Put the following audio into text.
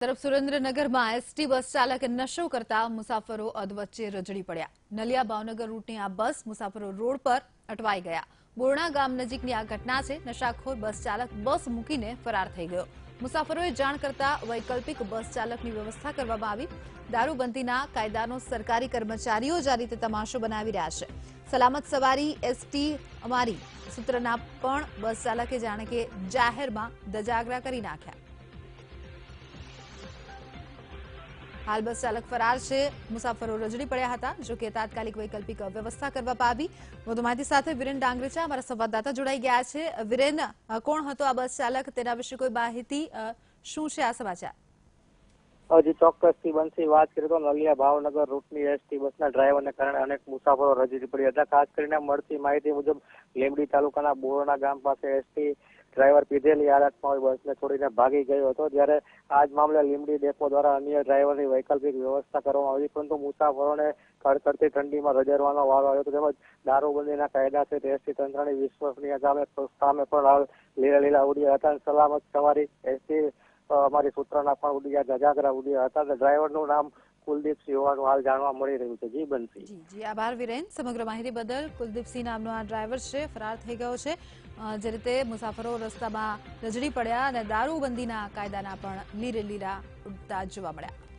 तरफ सुरेन्द्रनगर में ST bus चालक नशो करता मुसाफरो अधवच्चे रजड़ी पड़ा। नलिया भावनगर रूटनी आ बस मुसाफरो रोड पर अटवाई गया। बोरણા ગામ નજીકની આ ઘટના છે। નશાખોર બસ ચાલક બસ મૂકીને ફરાર થઈ ગયો। મુસાફરોએ જાણ કરતા વૈકલ્પિક બસ ચાલકની વ્યવસ્થા કરવામાં આવી। દારૂબંધીના કાયદાનો સરકારી કર્મચારીઓ જ આ રીતે તમાશો બનાવી રહ્યા છે। સલામત સવારી એસટી અમારી સૂત્રના પણ બસ ચાલકે જાણે કે જાહેરમાં દજાગરા કરી નાખ્યા। हाल बस चालक फरार है। मुसाफरो रजड़ी पड़ा था। जो कि तात्कालिक वैकल्पिक व्यवस्था करवामां आवी। વધુ માહિતી સાથે વીરેન ડાંગરેચા અમારા સંવાદદાતા જોડાઈ ગયા છે। વીરેન, કોણ હતો આ બસ ચાલક, તેના વિશે કોઈ માહિતી શું છે આ સમાચાર? હજી ચોક્કસથી બનશી વાત કરીએ તો નલિયા ભાવનગર રૂટની એસટી બસના ડ્રાઈવરને કારણે અનેક મુસાફરો રજડી પડ્યા હતા। ખાસ કરીને મળતી માહિતી મુજબ લીંબડી તાલુકાના બોરણા ગામ પાસે એસટી ડ્રાઈવર પીધેલી હાલતમાં બસને છોડીને ભાગી ગયો હતો। જ્યારે આ જ મામલે લીંબડી ડેપો દ્વારા અન્ય ડ્રાઈવરની વૈકલ્પિક વ્યવસ્થા કરવામાં આવી, પરંતુ મુસાફરોને કડકડતી ઠંડીમાં રજડવાનો વારો આવ્યો હતો। તેમજ દારૂબંધીના કાયદા છે તે એસટી તંત્રની વિશ્વસનીયતા સામે પણ હાલ લીલા ઉડ્યા હતા। સલામત સવારી એસટી અમારી સૂત્રના પણ ઉડ્યા, ધજાગરા ઉડ્યા હતા। ડ્રાઈવરનું નામ કુલદીપસિંહ હોવાનું હાલ જાણવા મળી રહ્યું છે। જી બનશી। જી આભાર વીરેન, સમગ્ર માહિતી બદલ। કુલદીપસિંહ નામનો આ ડ્રાઈવર છે, ફરાર થઈ ગયો છે। જે રીતે મુસાફરો રસ્તામાં રજડી પડ્યા અને દારૂબંધીના કાયદાના પણ લીરે લીરા ઉડતા જોવા મળ્યા।